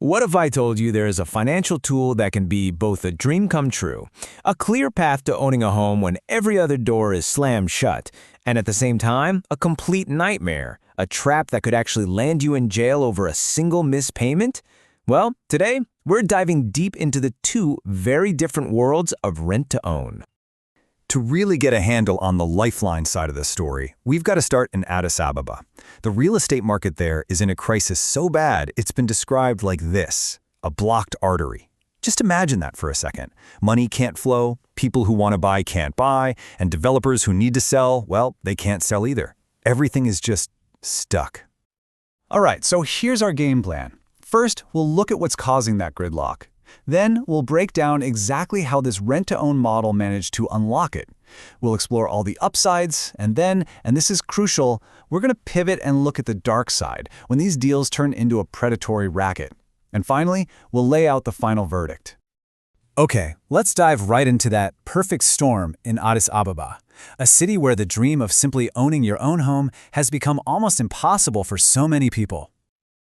What if I told you there is a financial tool that can be both a dream come true, a clear path to owning a home when every other door is slammed shut, and at the same time, a complete nightmare, a trap that could actually land you in jail over a single missed payment? Well, today, we're diving deep into the two very different worlds of rent-to-own. To really get a handle on the lifeline side of the story, we've got to start in Addis Ababa. The real estate market there is in a crisis so bad it's been described like this: a blocked artery. Just imagine that for a second. Money can't flow, people who want to buy can't buy, and developers who need to sell, well, they can't sell either. Everything is just stuck. All right, so here's our game plan. First, we'll look at what's causing that gridlock. Then, we'll break down exactly how this rent-to-own model managed to unlock it. We'll explore all the upsides, and then, and this is crucial, we're going to pivot and look at the dark side, when these deals turn into a predatory racket. And finally, we'll lay out the final verdict. Okay, let's dive right into that perfect storm in Addis Ababa, a city where the dream of simply owning your own home has become almost impossible for so many people.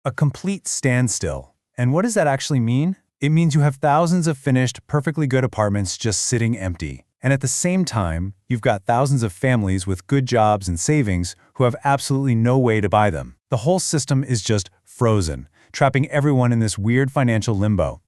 A complete standstill. And what does that actually mean? It means you have thousands of finished, perfectly good apartments just sitting empty. And at the same time, you've got thousands of families with good jobs and savings who have absolutely no way to buy them. The whole system is just frozen, trapping everyone in this weird financial limbo.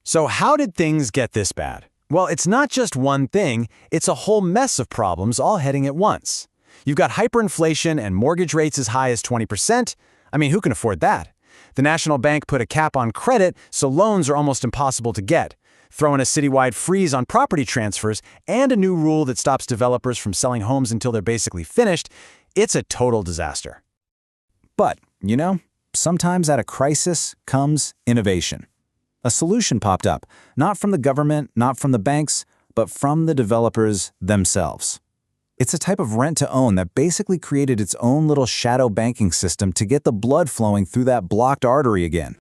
So how did things get this bad? Well, it's not just one thing, it's a whole mess of problems all heading at once. You've got hyperinflation and mortgage rates as high as 20%. I mean, who can afford that? The National Bank put a cap on credit, so loans are almost impossible to get. Throw in a citywide freeze on property transfers and a new rule that stops developers from selling homes until they're basically finished. It's a total disaster. But, sometimes at a crisis comes innovation. A solution popped up, not from the government, not from the banks, but from the developers themselves. It's a type of rent-to-own that basically created its own little shadow banking system to get the blood flowing through that blocked artery again.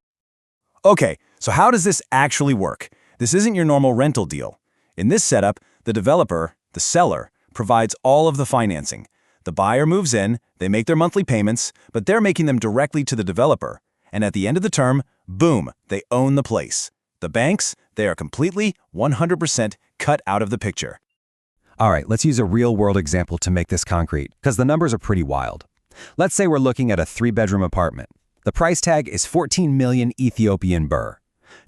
Okay, so how does this actually work? This isn't your normal rental deal. In this setup, the developer, the seller, provides all of the financing. The buyer moves in, they make their monthly payments, but they're making them directly to the developer. And at the end of the term, boom, they own the place. The banks, they are completely, 100% cut out of the picture. All right, let's use a real-world example to make this concrete, because the numbers are pretty wild. Let's say we're looking at a 3-bedroom apartment. The price tag is 14 million Ethiopian birr.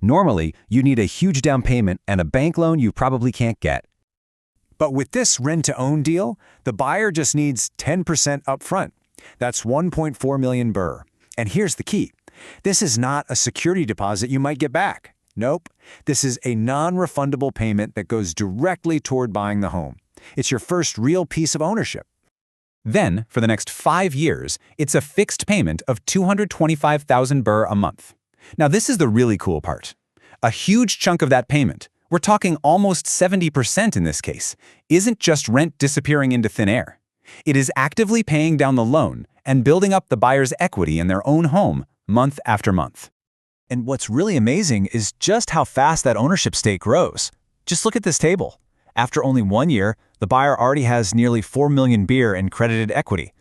Normally, you need a huge down payment and a bank loan you probably can't get. But with this rent-to-own deal, the buyer just needs 10% upfront. That's 1.4 million birr. And here's the key. This is not a security deposit you might get back. Nope. This is a non-refundable payment that goes directly toward buying the home. It's your first real piece of ownership. Then, for the next 5 years, it's a fixed payment of 225,000 birr a month. Now, this is the really cool part. A huge chunk of that payment, we're talking almost 70% in this case, isn't just rent disappearing into thin air. It is actively paying down the loan and building up the buyer's equity in their own home month after month. And what's really amazing is just how fast that ownership stake grows. Just look at this table. After only 1 year, the buyer already has nearly 4 million birr in credited equity.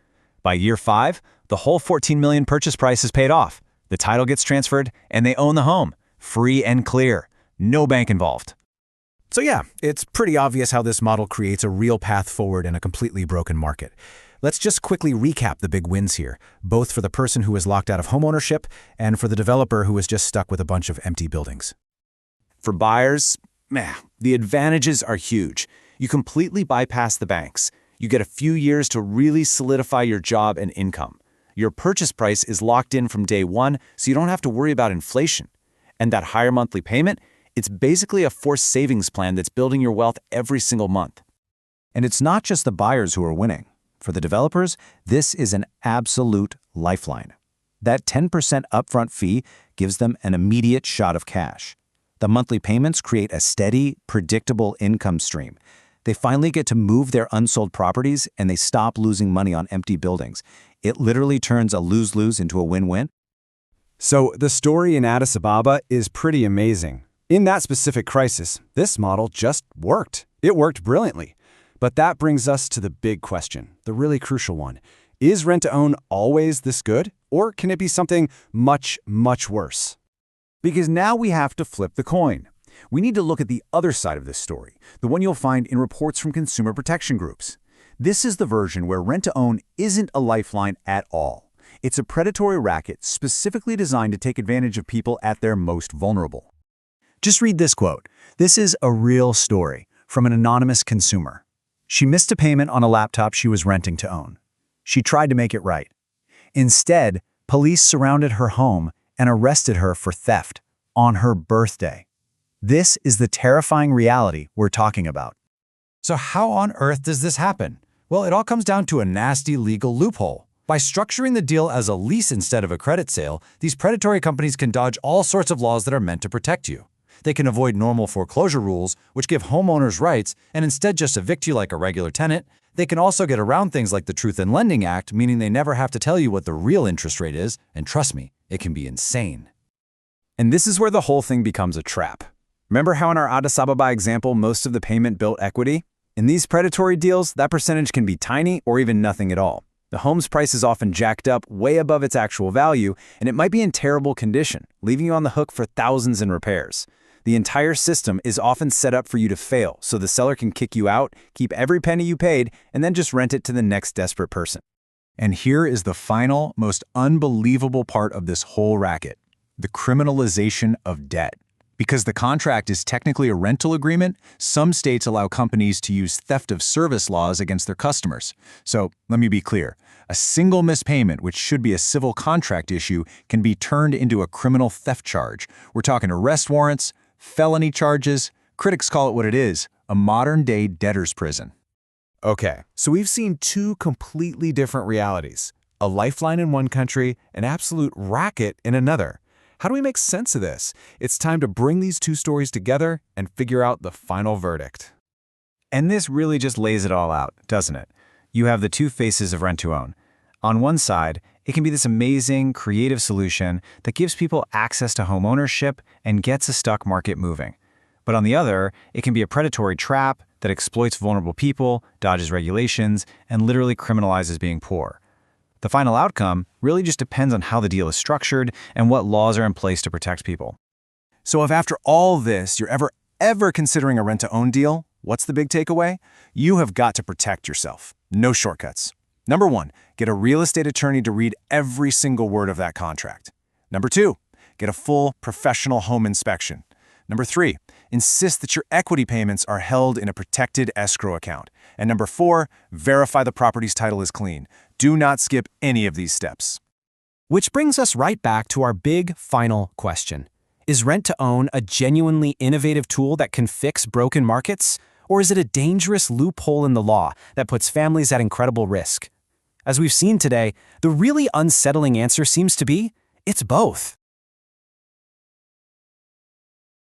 By year 5, the whole 14 million purchase price is paid off. The title gets transferred, and they own the home, free and clear. No bank involved. So yeah, it's pretty obvious how this model creates a real path forward in a completely broken market. Let's just quickly recap the big wins here, both for the person who was locked out of homeownership and for the developer who was just stuck with a bunch of empty buildings. For buyers, the advantages are huge. You completely bypass the banks. You get a few years to really solidify your job and income. Your purchase price is locked in from day one, so you don't have to worry about inflation. And that higher monthly payment, it's basically a forced savings plan that's building your wealth every single month. And it's not just the buyers who are winning. For the developers, this is an absolute lifeline. That 10% upfront fee gives them an immediate shot of cash. The monthly payments create a steady, predictable income stream. They finally get to move their unsold properties and they stop losing money on empty buildings. It literally turns a lose-lose into a win-win. So the story in Addis Ababa is pretty amazing. In that specific crisis, this model just worked. It worked brilliantly. But that brings us to the big question, the really crucial one. Is rent-to-own always this good, or can it be something much, much worse? Because now we have to flip the coin. We need to look at the other side of this story, the one you'll find in reports from consumer protection groups. This is the version where rent-to-own isn't a lifeline at all. It's a predatory racket specifically designed to take advantage of people at their most vulnerable. Just read this quote. This is a real story from an anonymous consumer. She missed a payment on a laptop she was renting to own. She tried to make it right. Instead, police surrounded her home and arrested her for theft on her birthday. This is the terrifying reality we're talking about. So how on earth does this happen? Well, it all comes down to a nasty legal loophole. By structuring the deal as a lease instead of a credit sale, these predatory companies can dodge all sorts of laws that are meant to protect you. They can avoid normal foreclosure rules, which give homeowners rights, and instead just evict you like a regular tenant. They can also get around things like the Truth in Lending Act, meaning they never have to tell you what the real interest rate is, and trust me, it can be insane. And this is where the whole thing becomes a trap. Remember how in our Addis Ababa example, most of the payment built equity? In these predatory deals, that percentage can be tiny or even nothing at all. The home's price is often jacked up way above its actual value, and it might be in terrible condition, leaving you on the hook for thousands in repairs. The entire system is often set up for you to fail, so the seller can kick you out, keep every penny you paid, and then just rent it to the next desperate person. And here is the final, most unbelievable part of this whole racket: the criminalization of debt. Because the contract is technically a rental agreement, some states allow companies to use theft of service laws against their customers. So let me be clear. A single mispayment, which should be a civil contract issue, can be turned into a criminal theft charge. We're talking arrest warrants, felony charges. Critics call it what it is: a modern-day debtor's prison. Okay, so we've seen two completely different realities. A lifeline in one country, an absolute racket in another. How do we make sense of this? It's time to bring these two stories together and figure out the final verdict. And this really just lays it all out, doesn't it? You have the two faces of rent-to-own. On one side, it can be this amazing, creative solution that gives people access to home ownership and gets a stock market moving. But on the other, it can be a predatory trap that exploits vulnerable people, dodges regulations, and literally criminalizes being poor. The final outcome really just depends on how the deal is structured and what laws are in place to protect people. So if after all this you're ever considering a rent-to-own deal, what's the big takeaway? You have got to protect yourself. No shortcuts. Number 1, get a real estate attorney to read every single word of that contract. Number 2, get a full professional home inspection. Number 3, insist that your equity payments are held in a protected escrow account. And number 4, verify the property's title is clean. Do not skip any of these steps. Which brings us right back to our big final question. Is rent-to-own a genuinely innovative tool that can fix broken markets? Or is it a dangerous loophole in the law that puts families at incredible risk? As we've seen today, the really unsettling answer seems to be, it's both.